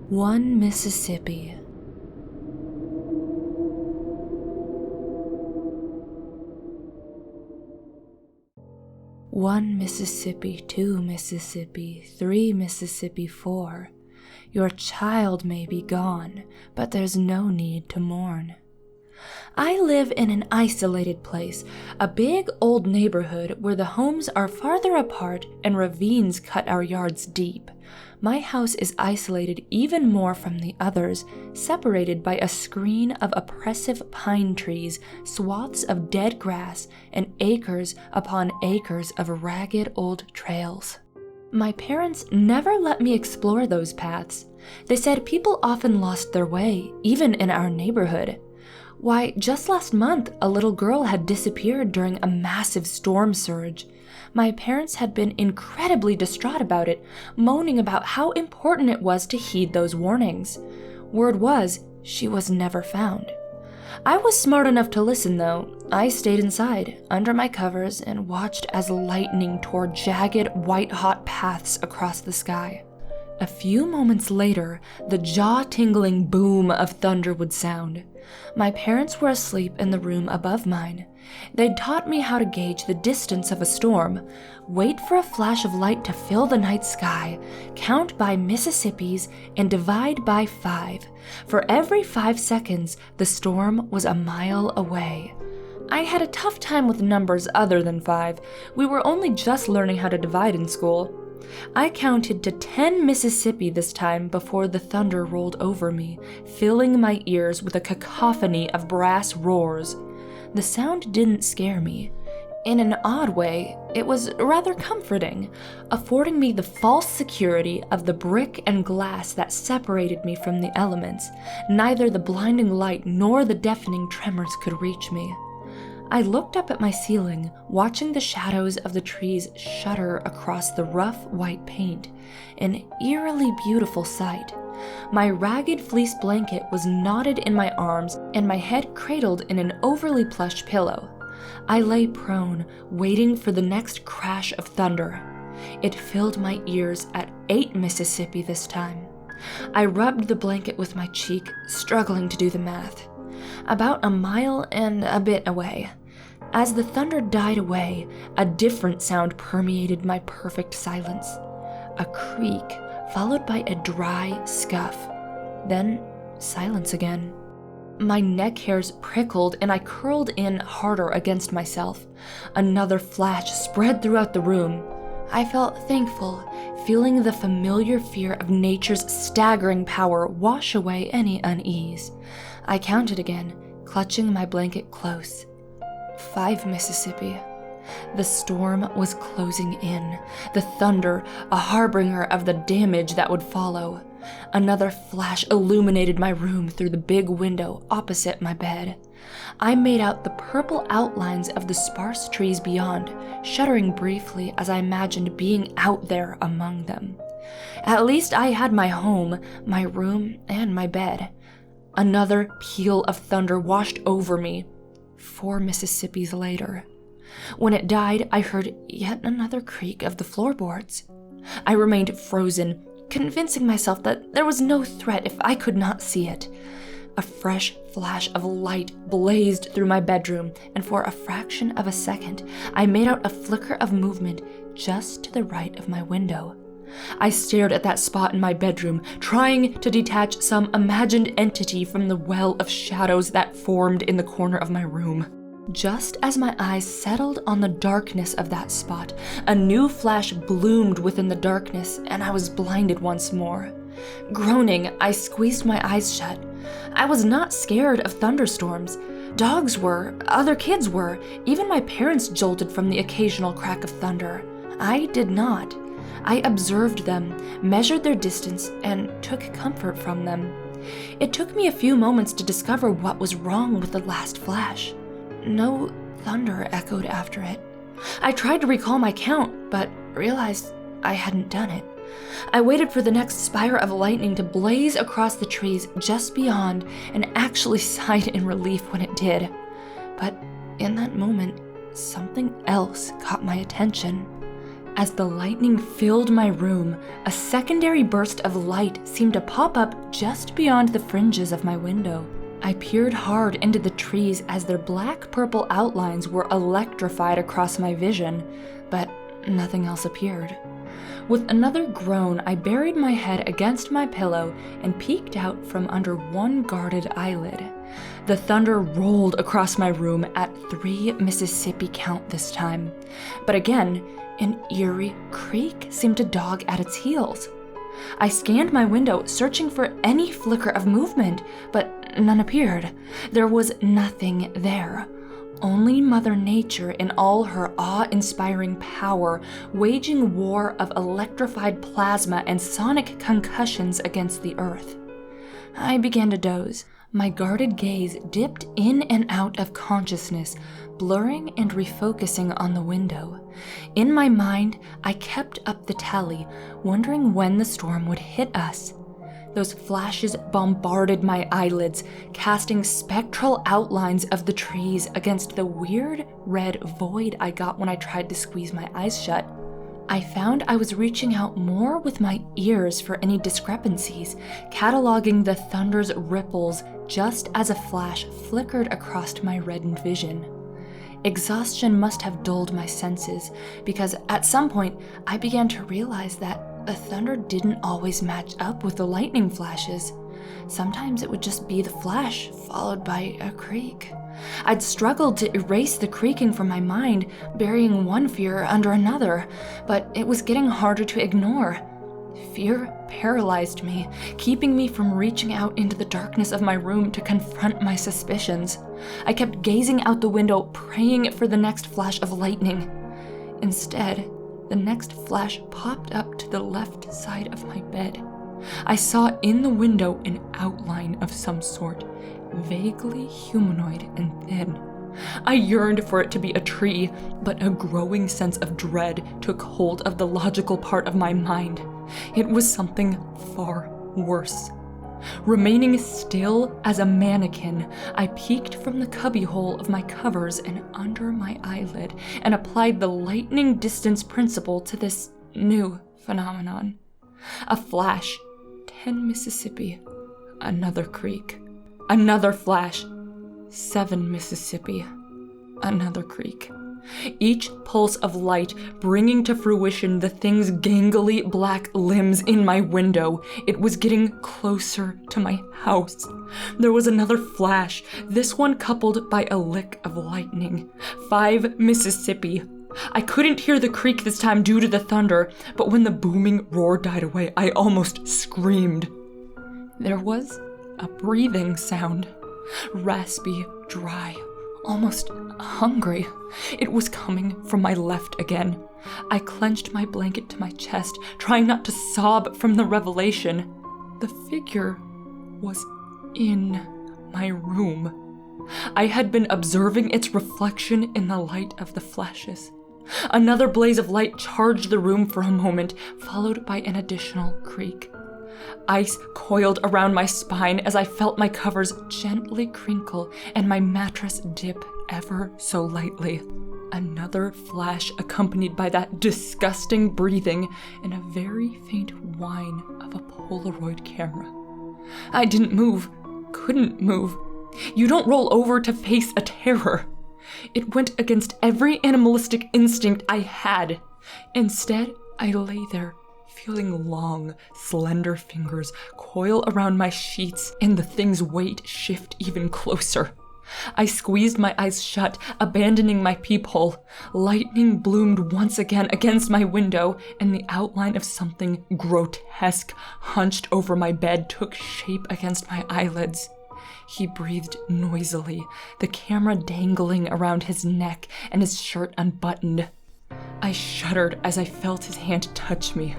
1 Mississippi. One Mississippi, 2 Mississippi, 3 Mississippi, 4. Your child may be gone, but there's no need to mourn. I live in an isolated place, a big old neighborhood where the homes are farther apart and ravines cut our yards deep. My house is isolated even more from the others, separated by a screen of oppressive pine trees, swaths of dead grass, and acres upon acres of ragged old trails. My parents never let me explore those paths. They said people often lost their way, even in our neighborhood. Why, just last month, a little girl had disappeared during a massive storm surge. My parents had been incredibly distraught about it, moaning about how important it was to heed those warnings. Word was, she was never found. I was smart enough to listen, though. I stayed inside, under my covers, and watched as lightning tore jagged, white-hot paths across the sky. A few moments later, the jaw-tingling boom of thunder would sound. My parents were asleep in the room above mine. They'd taught me how to gauge the distance of a storm, wait for a flash of light to fill the night sky, count by Mississippis, and divide by 5. For every 5 seconds, the storm was a mile away. I had a tough time with numbers other than 5. We were only just learning how to divide in school. I counted to 10 Mississippi this time before the thunder rolled over me, filling my ears with a cacophony of brass roars. The sound didn't scare me. In an odd way, it was rather comforting, affording me the false security of the brick and glass that separated me from the elements. Neither the blinding light nor the deafening tremors could reach me. I looked up at my ceiling, watching the shadows of the trees shudder across the rough white paint, an eerily beautiful sight. My ragged fleece blanket was knotted in my arms and my head cradled in an overly plush pillow. I lay prone, waiting for the next crash of thunder. It filled my ears at 8 Mississippi this time. I rubbed the blanket with my cheek, struggling to do the math. About a mile and a bit away. As the thunder died away, a different sound permeated my perfect silence. A creak, followed by a dry scuff. Then, silence again. My neck hairs prickled and I curled in harder against myself. Another flash spread throughout the room. I felt thankful, feeling the familiar fear of nature's staggering power wash away any unease. I counted again, clutching my blanket close. 5 Mississippi. The storm was closing in, the thunder a harbinger of the damage that would follow. Another flash illuminated my room through the big window opposite my bed. I made out the purple outlines of the sparse trees beyond, shuddering briefly as I imagined being out there among them. At least I had my home, my room, and my bed. Another peal of thunder washed over me. 4 Mississippis later. When it died, I heard yet another creak of the floorboards. I remained frozen, convincing myself that there was no threat if I could not see it. A fresh flash of light blazed through my bedroom, and for a fraction of a second, I made out a flicker of movement just to the right of my window. I stared at that spot in my bedroom, trying to detach some imagined entity from the well of shadows that formed in the corner of my room. Just as my eyes settled on the darkness of that spot, a new flash bloomed within the darkness, and I was blinded once more. Groaning, I squeezed my eyes shut. I was not scared of thunderstorms. Dogs were, other kids were, even my parents jolted from the occasional crack of thunder. I did not. I observed them, measured their distance, and took comfort from them. It took me a few moments to discover what was wrong with the last flash. No thunder echoed after it. I tried to recall my count, but realized I hadn't done it. I waited for the next spire of lightning to blaze across the trees just beyond and actually sighed in relief when it did. But in that moment, something else caught my attention. As the lightning filled my room, a secondary burst of light seemed to pop up just beyond the fringes of my window. I peered hard into the trees as their black-purple outlines were electrified across my vision, but nothing else appeared. With another groan, I buried my head against my pillow and peeked out from under one guarded eyelid. The thunder rolled across my room at 3 Mississippi count this time, but again, an eerie creak seemed to dog at its heels. I scanned my window, searching for any flicker of movement, but none appeared. There was nothing there. Only Mother Nature in all her awe-inspiring power, waging war of electrified plasma and sonic concussions against the earth. I began to doze. My guarded gaze dipped in and out of consciousness, blurring and refocusing on the window. In my mind, I kept up the tally, wondering when the storm would hit us. Those flashes bombarded my eyelids, casting spectral outlines of the trees against the weird red void I got when I tried to squeeze my eyes shut. I found I was reaching out more with my ears for any discrepancies, cataloging the thunder's ripples just as a flash flickered across my reddened vision. Exhaustion must have dulled my senses, because at some point I began to realize that the thunder didn't always match up with the lightning flashes. Sometimes it would just be the flash, followed by a creak. I'd struggled to erase the creaking from my mind, burying one fear under another, but it was getting harder to ignore. Fear paralyzed me, keeping me from reaching out into the darkness of my room to confront my suspicions. I kept gazing out the window, praying for the next flash of lightning. Instead, the next flash popped up to the left side of my bed. I saw in the window an outline of some sort, vaguely humanoid and thin. I yearned for it to be a tree, but a growing sense of dread took hold of the logical part of my mind. It was something far worse. Remaining still as a mannequin, I peeked from the cubbyhole of my covers and under my eyelid and applied the lightning distance principle to this new phenomenon. A flash, 10 Mississippi, another creek. Another flash, 7 Mississippi, another creek. Each pulse of light bringing to fruition the thing's gangly black limbs in my window. It was getting closer to my house. There was another flash, this one coupled by a lick of lightning. 5 Mississippi. I couldn't hear the creak this time due to the thunder, but when the booming roar died away, I almost screamed. There was a breathing sound. Raspy, dry, almost hungry. It was coming from my left again. I clenched my blanket to my chest, trying not to sob from the revelation. The figure was in my room. I had been observing its reflection in the light of the flashes. Another blaze of light charged the room for a moment, followed by an additional creak. Ice coiled around my spine as I felt my covers gently crinkle and my mattress dip ever so lightly. Another flash accompanied by that disgusting breathing and a very faint whine of a Polaroid camera. I didn't move, couldn't move. You don't roll over to face a terror. It went against every animalistic instinct I had. Instead, I lay there, feeling long, slender fingers coil around my sheets and the thing's weight shift even closer. I squeezed my eyes shut, abandoning my peephole. Lightning bloomed once again against my window, and the outline of something grotesque hunched over my bed took shape against my eyelids. He breathed noisily, the camera dangling around his neck and his shirt unbuttoned. I shuddered as I felt his hand touch me.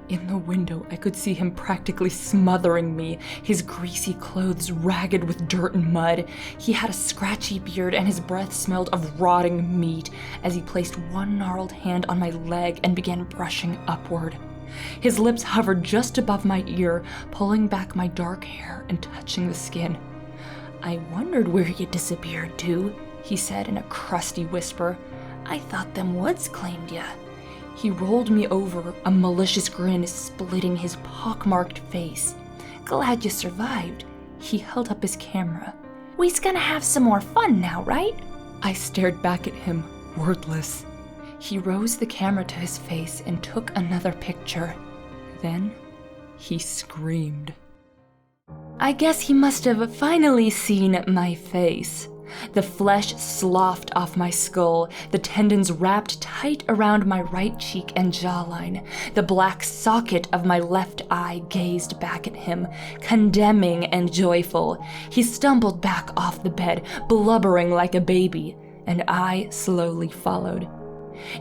In the window, I could see him practically smothering me, his greasy clothes ragged with dirt and mud. He had a scratchy beard and his breath smelled of rotting meat as he placed one gnarled hand on my leg and began brushing upward. His lips hovered just above my ear, pulling back my dark hair and touching the skin. "I wondered where you disappeared to," he said in a crusty whisper. "I thought them woods claimed ya." He rolled me over, a malicious grin splitting his pockmarked face. "Glad you survived." He held up his camera. "We's gonna have some more fun now, right?" I stared back at him, wordless. He rose the camera to his face and took another picture. Then he screamed. I guess he must have finally seen my face. The flesh sloughed off my skull, the tendons wrapped tight around my right cheek and jawline. The black socket of my left eye gazed back at him, condemning and joyful. He stumbled back off the bed, blubbering like a baby, and I slowly followed.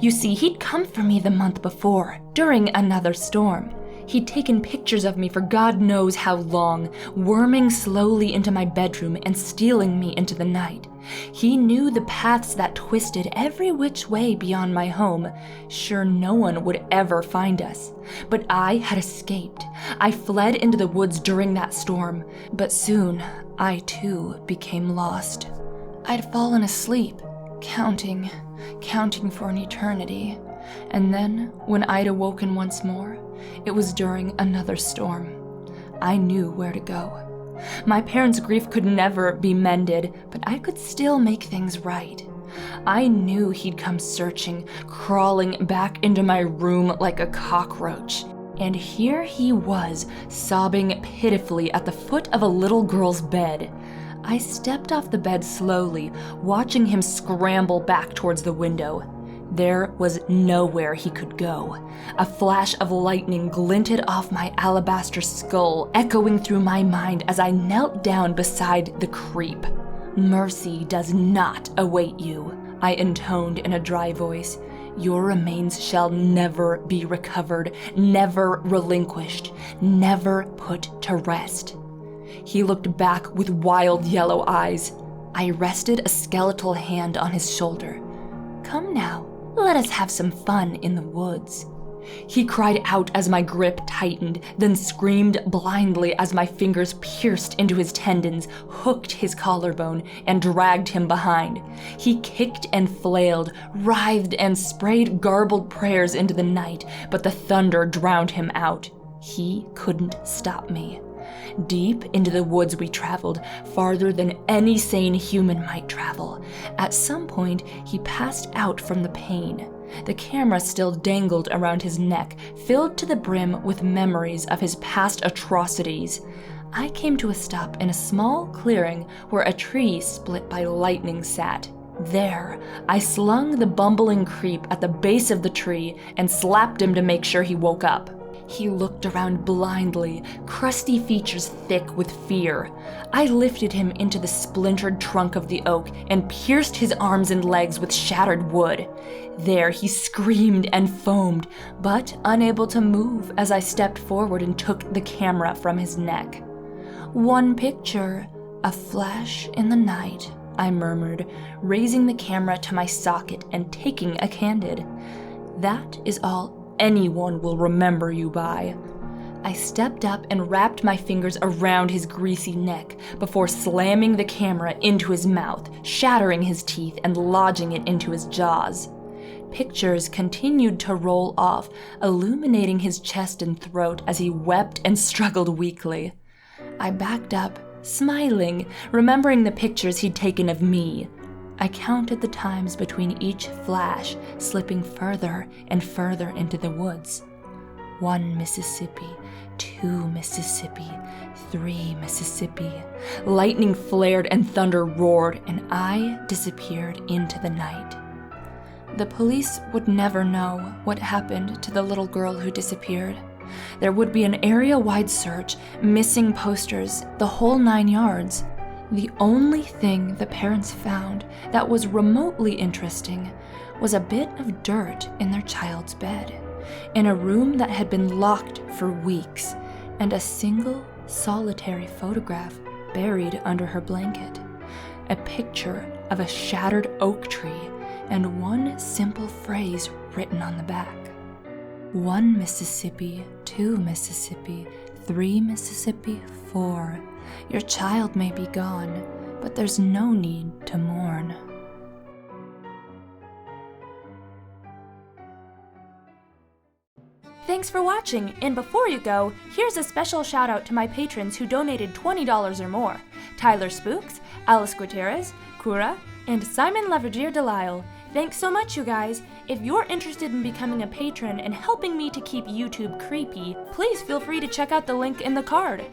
You see, he'd come for me the month before, during another storm. He'd taken pictures of me for God knows how long, worming slowly into my bedroom and stealing me into the night. He knew the paths that twisted every which way beyond my home. Sure, no one would ever find us. But I had escaped. I fled into the woods during that storm, but soon I too became lost. I'd fallen asleep, counting for an eternity. And then, when I'd awoken once more, it was during another storm. I knew where to go. My parents' grief could never be mended, but I could still make things right. I knew he'd come searching, crawling back into my room like a cockroach. And here he was, sobbing pitifully at the foot of a little girl's bed. I stepped off the bed slowly, watching him scramble back towards the window. There was nowhere he could go. A flash of lightning glinted off my alabaster skull, echoing through my mind as I knelt down beside the creep. "Mercy does not await you," I intoned in a dry voice. "Your remains shall never be recovered, never relinquished, never put to rest." He looked back with wild yellow eyes. I rested a skeletal hand on his shoulder. "Come now. Let us have some fun in the woods." He cried out as my grip tightened, then screamed blindly as my fingers pierced into his tendons, hooked his collarbone, and dragged him behind. He kicked and flailed, writhed and sprayed garbled prayers into the night, but the thunder drowned him out. He couldn't stop me. Deep into the woods we traveled, farther than any sane human might travel. At some point, he passed out from the pain. The camera still dangled around his neck, filled to the brim with memories of his past atrocities. I came to a stop in a small clearing where a tree split by lightning sat. There, I slung the bumbling creep at the base of the tree and slapped him to make sure he woke up. He looked around blindly, crusty features thick with fear. I lifted him into the splintered trunk of the oak and pierced his arms and legs with shattered wood. There he screamed and foamed, but unable to move as I stepped forward and took the camera from his neck. "One picture, a flash in the night," I murmured, raising the camera to my socket and taking a candid. "That is all anyone will remember you by." I stepped up and wrapped my fingers around his greasy neck before slamming the camera into his mouth, shattering his teeth and lodging it into his jaws. Pictures continued to roll off, illuminating his chest and throat as he wept and struggled weakly. I backed up, smiling, remembering the pictures he'd taken of me. I counted the times between each flash, slipping further and further into the woods. 1 Mississippi, 2 Mississippi, 3 Mississippi. Lightning flared and thunder roared, and I disappeared into the night. The police would never know what happened to the little girl who disappeared. There would be an area-wide search, missing posters, the whole 9 yards. The only thing the parents found that was remotely interesting was a bit of dirt in their child's bed, in a room that had been locked for weeks, and a single solitary photograph buried under her blanket. A picture of a shattered oak tree and one simple phrase written on the back. 1 Mississippi, 2 Mississippi, 3 Mississippi, 4. Your child may be gone, but there's no need to mourn. Thanks for watching, and before you go, here's a special shout out to my patrons who donated $20 or more: Tyler Spooks, Alice Gutierrez, Kura, and Simon Laverdier Delisle. Thanks so much, you guys. If you're interested in becoming a patron and helping me to keep YouTube creepy, please feel free to check out the link in the card.